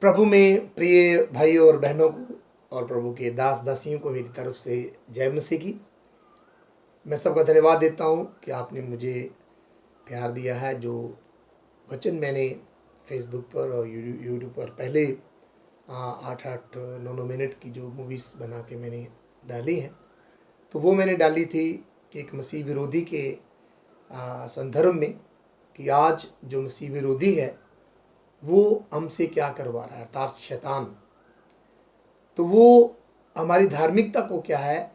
प्रभु में प्रिय भाई और बहनों को और प्रभु के दास दासियों को मेरी तरफ से जय मसीह की। मैं सबका धन्यवाद देता हूं कि आपने मुझे प्यार दिया है। जो वचन मैंने फेसबुक पर और यूट्यूब पर पहले 8-8 9 मिनट की जो मूवीज़ बना के मैंने डाली हैं, तो वो मैंने डाली थी कि एक मसीह विरोधी के संदर्भ में, कि आज जो मसीह विरोधी है वो हमसे क्या करवा रहा है, अर्थात शैतान। तो वो हमारी धार्मिकता को क्या है,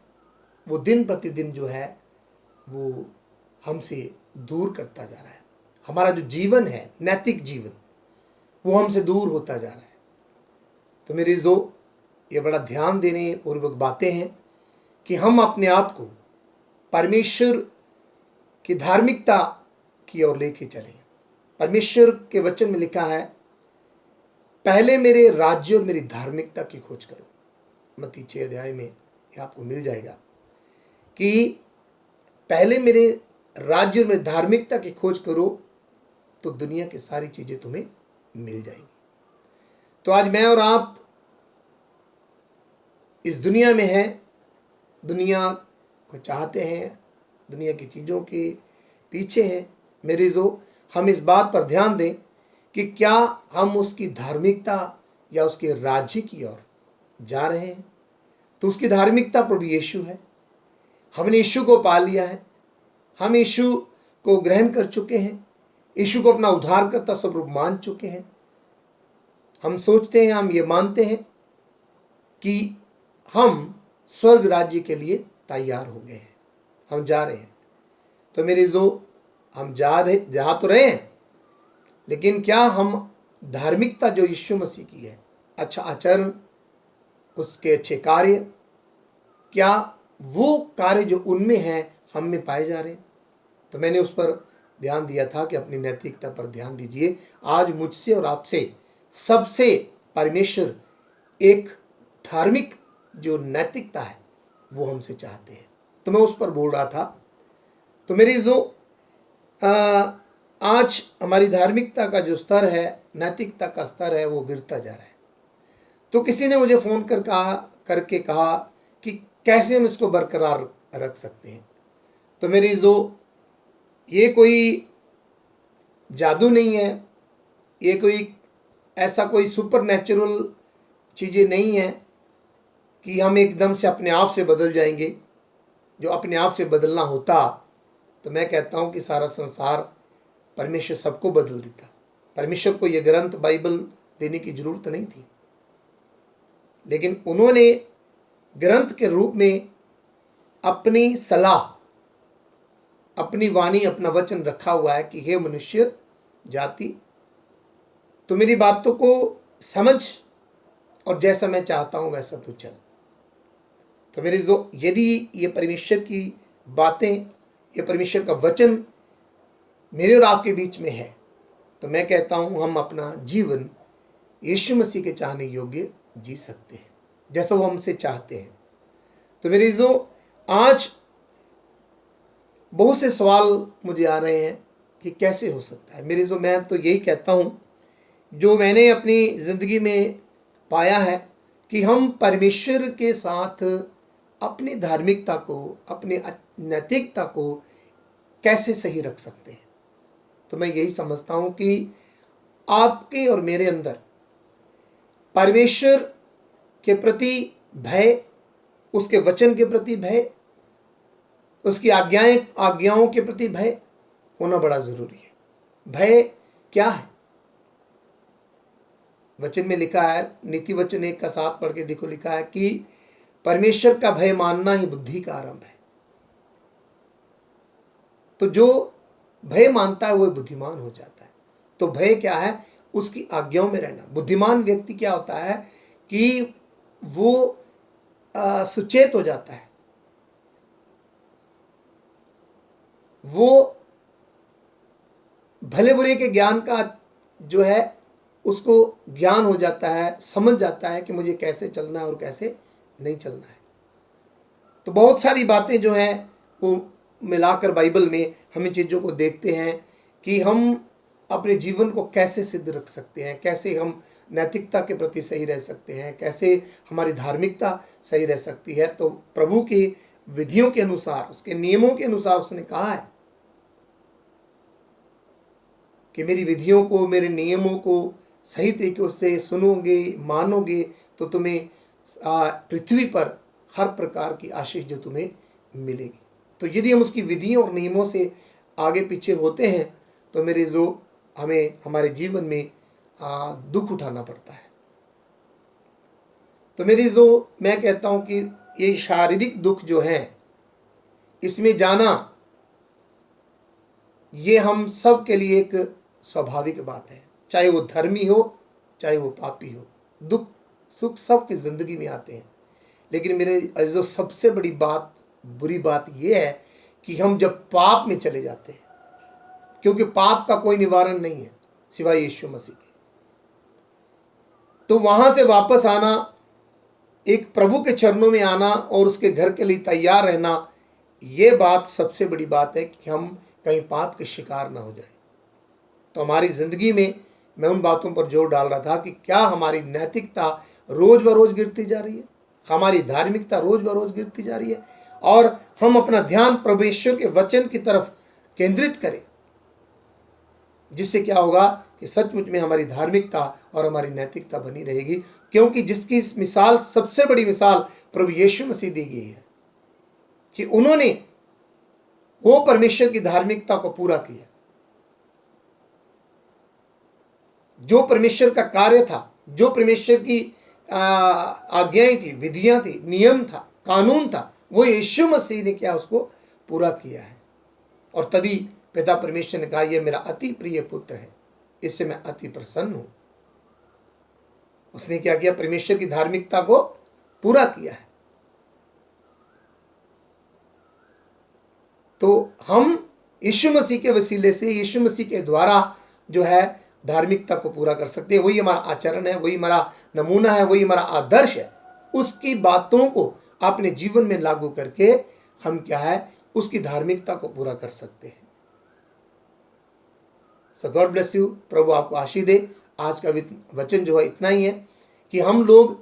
वो दिन प्रतिदिन जो है वो हमसे दूर करता जा रहा है। हमारा जो जीवन है, नैतिक जीवन, वो हमसे दूर होता जा रहा है। तो मेरी जो ये बड़ा ध्यान देने पूर्वक बातें हैं कि हम अपने आप को परमेश्वर की धार्मिकता की ओर लेके चलें। परमेश्वर के वचन में लिखा है, पहले मेरे राज्य और मेरी धार्मिकता की खोज करो। मत्ती 6 अध्याय में ये आपको मिल जाएगा कि पहले मेरे राज्य और मेरी धार्मिकता की खोज करो तो दुनिया की सारी चीजें तुम्हें मिल जाएंगी। तो आज मैं और आप इस दुनिया में हैं, दुनिया को चाहते हैं, दुनिया की चीजों के पीछे हैं। मेरे जो हम इस बात पर ध्यान दें कि क्या हम उसकी धार्मिकता या उसके राज्य की ओर जा रहे हैं। तो उसकी धार्मिकता प्रभु यीशु है। हमने यीशु को पा लिया है, हम यीशु को ग्रहण कर चुके हैं, यीशु को अपना उद्धारकर्ता स्वरूप मान चुके हैं। हम सोचते हैं, हम ये मानते हैं कि हम स्वर्ग राज्य के लिए तैयार हो गए हैं, हम जा रहे हैं। तो मेरे जो हम जा तो रहे हैं, लेकिन क्या हम धार्मिकता जो यीशु मसीह की है, अच्छा आचरण, उसके अच्छे कार्य, क्या वो कार्य जो उनमें हैं हम में पाए जा रहे हैं। तो मैंने उस पर ध्यान दिया था कि अपनी नैतिकता पर ध्यान दीजिए। आज मुझसे और आपसे सबसे परमेश्वर एक धार्मिक जो नैतिकता है वो हमसे चाहते हैं। तो मैं उस पर बोल रहा था। तो मेरी जो आज हमारी धार्मिकता का जो स्तर है, नैतिकता का स्तर है, वो गिरता जा रहा है। तो किसी ने मुझे फ़ोन करके कहा कि कैसे हम इसको बरकरार रख सकते हैं। तो मेरी जो ये कोई जादू नहीं है, ये कोई ऐसा कोई सुपर नेचुरल चीज़ें नहीं है कि हम एकदम से अपने आप से बदल जाएंगे। जो अपने आप से बदलना होता तो मैं कहता हूँ कि सारा संसार, परमेश्वर सबको बदल देता। परमेश्वर को ये ग्रंथ बाइबल देने की जरूरत नहीं थी, लेकिन उन्होंने ग्रंथ के रूप में अपनी सलाह, अपनी वाणी, अपना वचन रखा हुआ है कि हे मनुष्य जाति, तो मेरी बातों को समझ और जैसा मैं चाहता हूं वैसा तू चल। तो मेरी जो यदि ये परमेश्वर की बातें, ये परमेश्वर का वचन मेरे और आपके बीच में है, तो मैं कहता हूं हम अपना जीवन यीशु मसीह के चाहने योग्य जी सकते हैं, जैसा वो हमसे चाहते हैं। तो मेरी जो आज बहुत से सवाल मुझे आ रहे हैं कि कैसे हो सकता है। मेरी जो मैं तो यही कहता हूं, जो मैंने अपनी ज़िंदगी में पाया है कि हम परमेश्वर के साथ अपनी धार्मिकता को, अपनी नैतिकता को कैसे सही रख सकते हैं। तो मैं यही समझता हूं कि आपके और मेरे अंदर परमेश्वर के प्रति भय, उसके वचन के प्रति भय, उसकी आज्ञाओं के प्रति भय होना बड़ा जरूरी है। भय क्या है? वचन में लिखा है, नीति वचन 1:7 पढ़ के देखो, लिखा है कि परमेश्वर का भय मानना ही बुद्धि का आरंभ है। तो जो भय मानता है वो बुद्धिमान हो जाता है। तो भय क्या है? उसकी आज्ञाओं में रहना। बुद्धिमान व्यक्ति क्या होता है कि वो सुचेत हो जाता है, वो भले बुरे के ज्ञान का जो है उसको ज्ञान हो जाता है, समझ जाता है कि मुझे कैसे चलना है और कैसे नहीं चलना है। तो बहुत सारी बातें जो हैं वो मिलाकर बाइबल में हम इन चीज़ों को देखते हैं कि हम अपने जीवन को कैसे सिद्ध रख सकते हैं, कैसे हम नैतिकता के प्रति सही रह सकते हैं, कैसे हमारी धार्मिकता सही रह सकती है। तो प्रभु की विधियों के अनुसार, उसके नियमों के अनुसार उसने कहा है कि मेरी विधियों को, मेरे नियमों को सही तरीके से सुनोगे, मानोगे तो तुम्हें पृथ्वी पर हर प्रकार की आशीष जो तुम्हें मिलेगी। तो यदि हम उसकी विधियों और नियमों से आगे पीछे होते हैं तो मेरे जो हमें हमारे जीवन में दुख उठाना पड़ता है। तो मेरी जो मैं कहता हूं कि ये शारीरिक दुख जो है, इसमें जाना ये हम सब के लिए एक स्वाभाविक बात है, चाहे वो धर्मी हो चाहे वो पापी हो। दुख सुख सब की जिंदगी में आते हैं, लेकिन मेरे जो सबसे बड़ी बात, बुरी बात यह है कि हम जब पाप में चले जाते हैं, क्योंकि पाप का कोई निवारण नहीं है सिवाय यीशु मसीह के, तो वहां से वापस आना, एक प्रभु के चरणों में आना और उसके घर के लिए तैयार रहना, ये बात सबसे बड़ी बात है कि हम कहीं पाप के शिकार ना हो जाए। तो हमारी जिंदगी में मैं उन बातों पर जोर डाल रहा था कि क्या हमारी नैतिकता रोज बरोज गिरती जा रही है, हमारी धार्मिकता रोज बरोज गिरती जा रही है, और हम अपना ध्यान परमेश्वर के वचन की तरफ केंद्रित करें, जिससे क्या होगा कि सचमुच में हमारी धार्मिकता और हमारी नैतिकता बनी रहेगी। क्योंकि जिसकी मिसाल, सबसे बड़ी मिसाल प्रभु यीशु मसीह दी गई है कि उन्होंने वो परमेश्वर की धार्मिकता को पूरा किया, जो परमेश्वर का कार्य था, जो परमेश्वर की आज्ञाएं थी, विधियां थी, नियम था, कानून था, वो यीशु मसीह ने क्या उसको पूरा किया है। और तभी पिता परमेश्वर ने कहा, यह मेरा अति प्रिय पुत्र है, इससे मैं अति प्रसन्न हूं। उसने क्या किया? परमेश्वर की धार्मिकता को पूरा किया है। तो हम यीशु मसीह के वसीले से, यीशु मसीह के द्वारा जो है धार्मिकता को पूरा कर सकते हैं। वही हमारा आचरण है, वही हमारा नमूना है, वही हमारा आदर्श है। उसकी बातों को अपने जीवन में लागू करके हम क्या है, उसकी धार्मिकता को पूरा कर सकते हैं। सो गॉड ब्लेस यू। प्रभु आपको आशीष दे। आज का वचन जो है इतना ही है कि हम लोग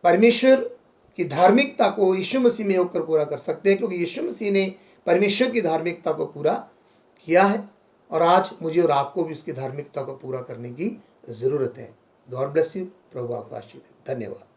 परमेश्वर की धार्मिकता को यीशु मसीह में होकर पूरा कर सकते हैं, क्योंकि यीशु मसीह ने परमेश्वर की धार्मिकता को पूरा किया है, और आज मुझे और आपको भी उसकी धार्मिकता को पूरा करने की जरूरत है। God bless you. प्रभु आपको आशीष दे। धन्यवाद।